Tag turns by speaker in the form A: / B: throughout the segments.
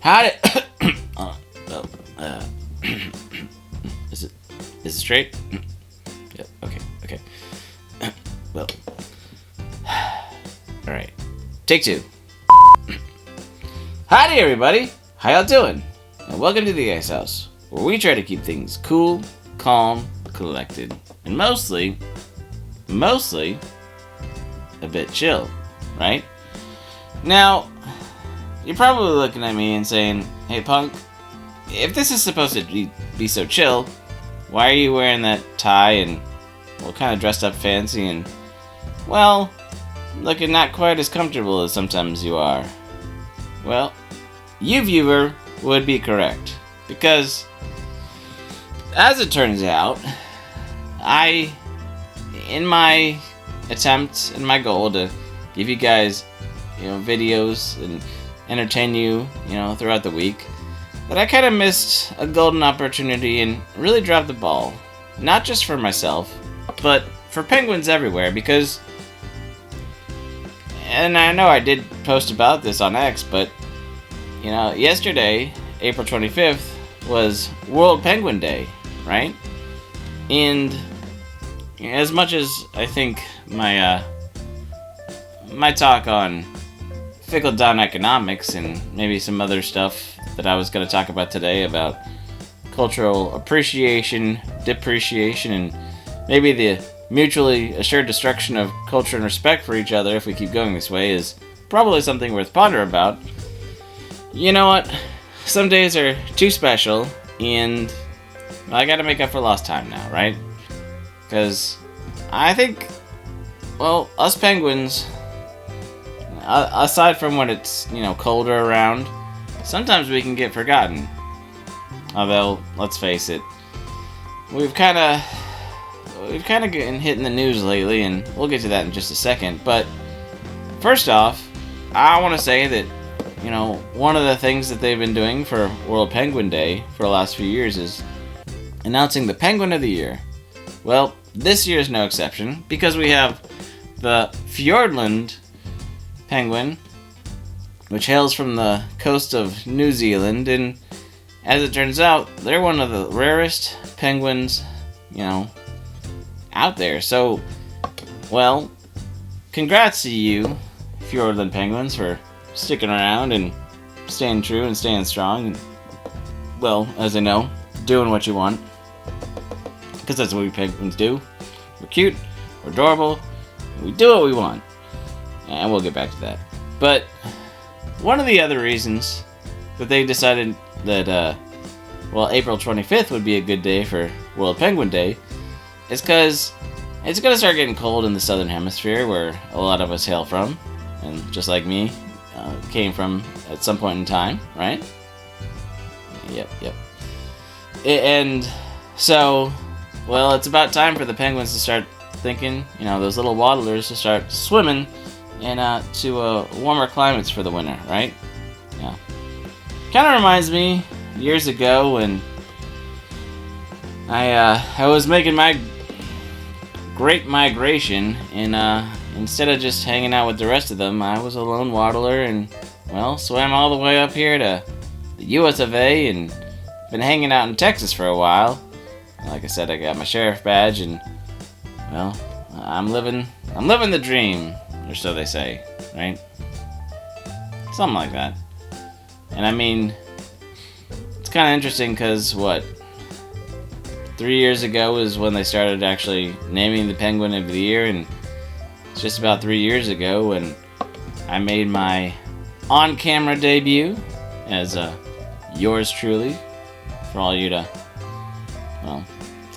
A: Howdy. Is it straight? Yep. Okay. Well. All right. Take 2. Howdy, everybody. How y'all doing? And welcome to the Ice House, where we try to keep things cool, calm, collected, and mostly a bit chill, right? Now, you're probably looking at me and saying, "Hey, Punk, if this is supposed to be so chill, why are you wearing that tie and, well, kind of dressed up fancy and, well, looking not quite as comfortable as sometimes you are?" Well, you, viewer, would be correct, because, as it turns out, in my attempt and my goal to give you guys, videos and entertain you, throughout the week, that I kind of missed a golden opportunity and really dropped the ball. Not just for myself, but for penguins everywhere, because, and I know I did post about this on X, but, yesterday, April 25th, was World Penguin Day, right? And as much as I think my talk on trickle-down economics and maybe some other stuff that I was going to talk about today about cultural appreciation, depreciation, and maybe the mutually assured destruction of culture and respect for each other if we keep going this way is probably something worth pondering about. You know what? Some days are too special, and I gotta make up for lost time now, right? Because I think, well, us penguins, aside from when it's, colder around, sometimes we can get forgotten. Although, let's face it, we've kind of getting hit in the news lately, and we'll get to that in just a second. But first off, I want to say that, one of the things that they've been doing for World Penguin Day for the last few years is announcing the Penguin of the Year. Well, this year is no exception, because we have the Fiordland penguin, which hails from the coast of New Zealand, and as it turns out, they're one of the rarest penguins, out there. So, well, congrats to you, Fiordland penguins, for sticking around and staying true and staying strong, and, well, as I know, doing what you want, because that's what we penguins do. We're cute, we're adorable, we do what we want, and we'll get back to that. But one of the other reasons that they decided that, April 25th would be a good day for World Penguin Day is because it's going to start getting cold in the southern hemisphere, where a lot of us hail from, and just like me, came from at some point in time, right? Yep. And so, well, it's about time for the penguins to start thinking, those little waddlers to start swimming to warmer climates for the winter, right? Yeah. Kind of reminds me years ago when I was making my great migration, and instead of just hanging out with the rest of them, I was a lone waddler and, well, swam all the way up here to the US of A and been hanging out in Texas for a while. Like I said, I got my sheriff badge, and, well, I'm living the dream, or so they say, right? Something like that. And I mean, it's kind of interesting because, 3 years ago is when they started actually naming the Penguin of the Year, and it's just about 3 years ago when I made my on-camera debut as yours truly, for all you to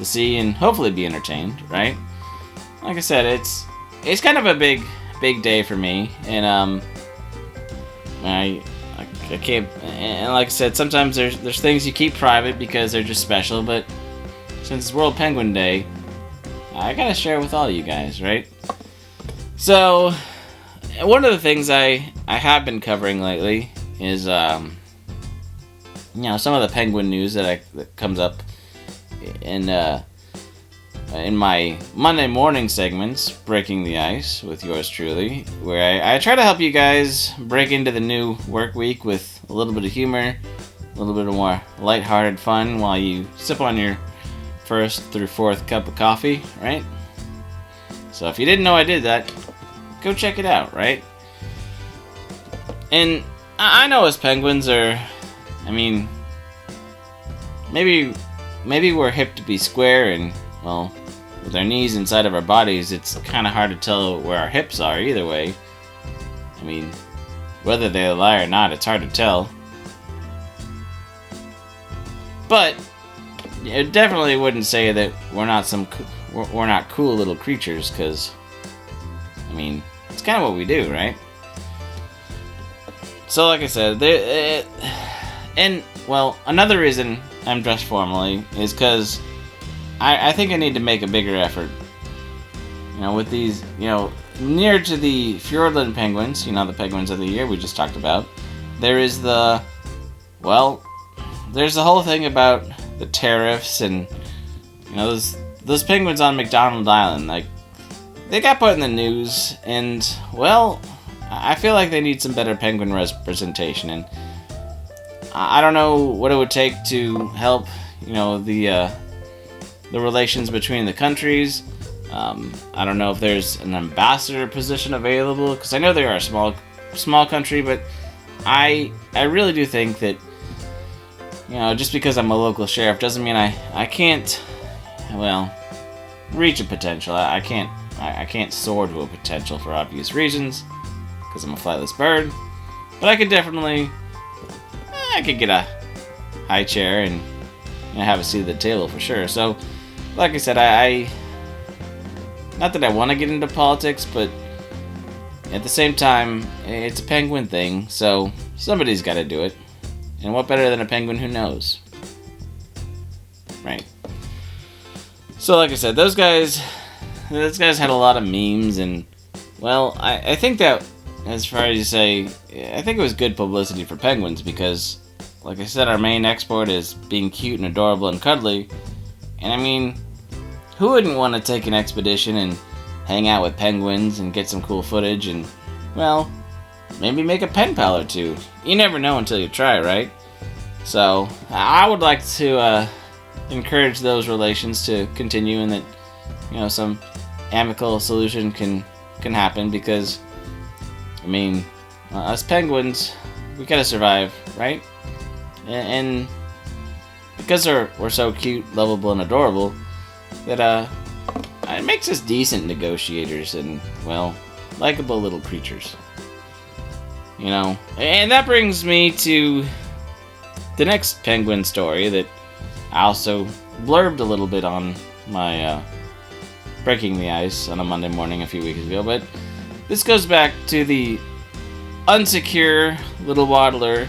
A: see and hopefully be entertained, right? Like I said, it's kind of a big day for me, and I can't, and like I said, sometimes there's things you keep private because they're just special, but since it's World Penguin Day, I gotta share with all you guys, right? So, one of the things I have been covering lately is, some of the penguin news that comes up in my Monday morning segments, Breaking the Ice, with yours truly, where I try to help you guys break into the new work week with a little bit of humor, a little bit of more lighthearted fun while you sip on your first through fourth cup of coffee, right? So if you didn't know I did that, go check it out, right? And I know us penguins are, I mean, maybe we're hip to be square, and, well, with our knees inside of our bodies, it's kind of hard to tell where our hips are either way. I mean, whether they lie or not, it's hard to tell. But it definitely wouldn't say that we're not cool little creatures, because, I mean, it's kind of what we do, right? So, like I said, and, well, another reason I'm dressed formally is because I think I need to make a bigger effort. You know, with these, you know, near to the Fjordland penguins, you know, the penguins of the year we just talked about, there is the, well, there's the whole thing about the tariffs and, you know, those penguins on McDonald Island, like, they got put in the news, and, well, I feel like they need some better penguin representation, and I don't know what it would take to help, you know, the relations between the countries. I don't know if there's an ambassador position available, because I know they are a small country, but I really do think that, you know, just because I'm a local sheriff doesn't mean I can't, well, reach a potential. I can't soar to a potential for obvious reasons, because I'm a flightless bird. But I could definitely, I could get a high chair and, you know, have a seat at the table for sure. So, like I said, I not that I want to get into politics, but at the same time, it's a penguin thing, so somebody's got to do it. And what better than a penguin who knows? Right. So, like I said, those guys had a lot of memes, and, well, I think that, as far as you say, I think it was good publicity for penguins, because, like I said, our main export is being cute and adorable and cuddly, and I mean, who wouldn't want to take an expedition and hang out with penguins and get some cool footage and, well, maybe make a pen pal or two? You never know until you try, right? So, I would like to encourage those relations to continue, and that, you know, some amicable solution can happen, because, I mean, us penguins, we gotta survive, right? And because we're so cute, lovable, and adorable, that it makes us decent negotiators and, well, likable little creatures. You know, and that brings me to the next penguin story that I also blurbed a little bit on my Breaking the Ice on a Monday morning a few weeks ago, but this goes back to the unsecure little waddler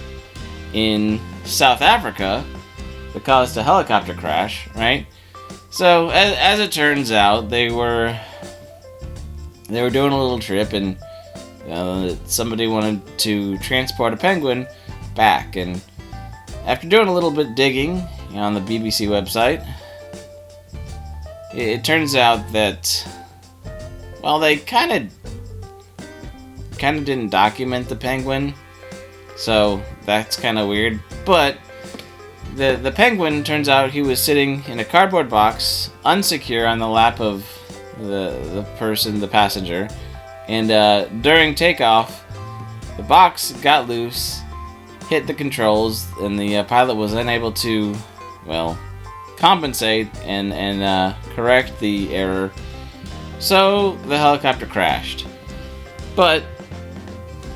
A: in South Africa that caused a helicopter crash, right? So, as it turns out, they were doing a little trip, and somebody wanted to transport a penguin back, and after doing a little bit digging, you know, on the BBC website, it turns out that, well, they kind of didn't document the penguin, so that's kind of weird. But the penguin, turns out he was sitting in a cardboard box, unsecure, on the lap of the passenger, and during takeoff, the box got loose, hit the controls, and the pilot was unable to, well, compensate and correct the error, so the helicopter crashed. But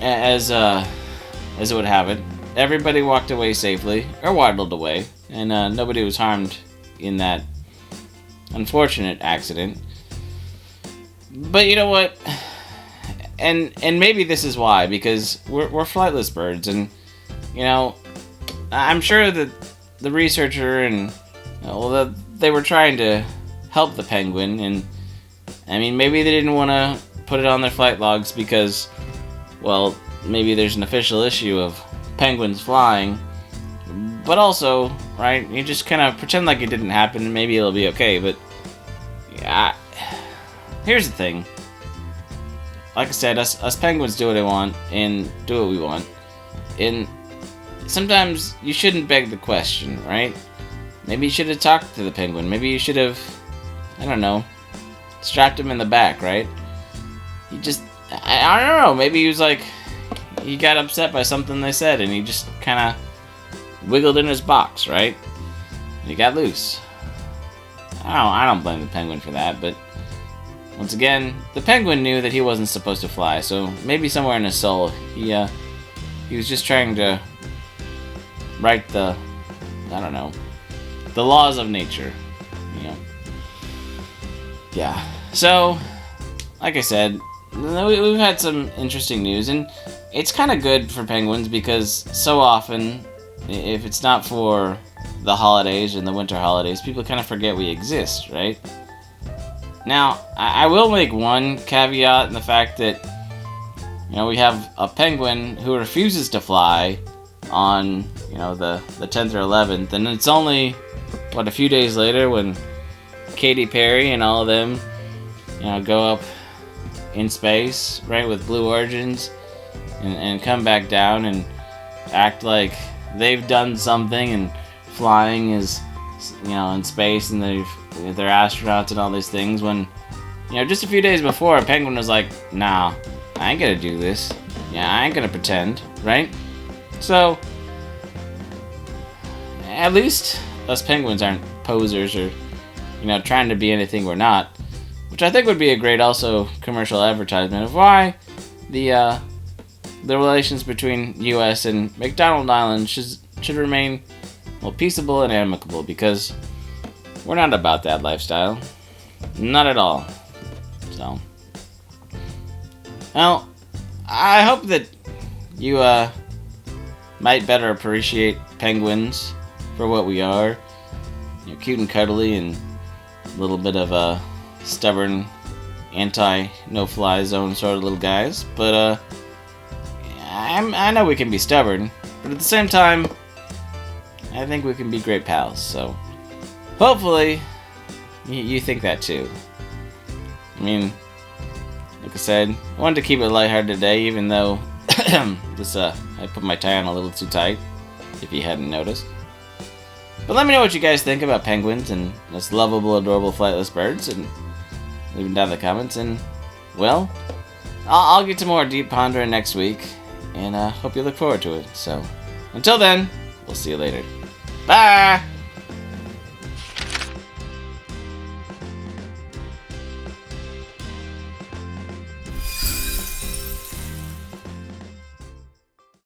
A: as it would have it, everybody walked away safely, or waddled away, and nobody was harmed in that unfortunate accident. But you know what? And maybe this is why, because we're flightless birds, and, you know, I'm sure that the researcher and, well, they were trying to help the penguin, and, I mean, maybe they didn't want to put it on their flight logs because, well, maybe there's an official issue of penguins flying, but also, right, you just kind of pretend like it didn't happen, and maybe it'll be okay. But yeah, here's the thing, like I said, us penguins do what we want, and do what we want, and sometimes you shouldn't beg the question, right? Maybe you should have talked to the penguin. Maybe you should have, I don't know, strapped him in the back, right? He just, I don't know, maybe he was like, he got upset by something they said and he just kind of wiggled in his box, right? And he got loose. I don't blame the penguin for that, but once again, the penguin knew that he wasn't supposed to fly, so maybe somewhere in his soul, he was just trying to write the, I don't know, the laws of nature, you know. Yeah, so, like I said, we've had some interesting news, and it's kind of good for penguins because so often, if it's not for the holidays and the winter holidays, people kind of forget we exist, right? Now, I will make one caveat in the fact that, you know, we have a penguin who refuses to fly on, you know, the 10th or 11th, and it's only, what, a few days later when Katy Perry and all of them, you know, go up in space, right, with Blue Origins, and come back down and act like they've done something and flying is, you know, in space and they're astronauts and all these things, when, you know, just a few days before, a penguin was like, nah, I ain't gonna do this. Yeah, I ain't gonna pretend, right? So, at least us penguins aren't posers or, you know, trying to be anything we're not, which I think would be a great also commercial advertisement of why the relations between U.S. and McDonald Island should remain, well, peaceable and amicable, because we're not about that lifestyle. Not at all. So, well, I hope that you might better appreciate penguins for what we are. You know, cute and cuddly and a little bit of a stubborn, anti-no-fly zone sort of little guys. But I know we can be stubborn, but at the same time, I think we can be great pals. So hopefully you think that too. I mean, like I said, I wanted to keep it lighthearted today, even though I put my tie on a little too tight, if you hadn't noticed. But let me know what you guys think about penguins and this lovable, adorable, flightless birds, and leave them down in the comments. And, well, I'll get to more deep pondering next week, and hope you look forward to it. So, until then, we'll see you later. Bye!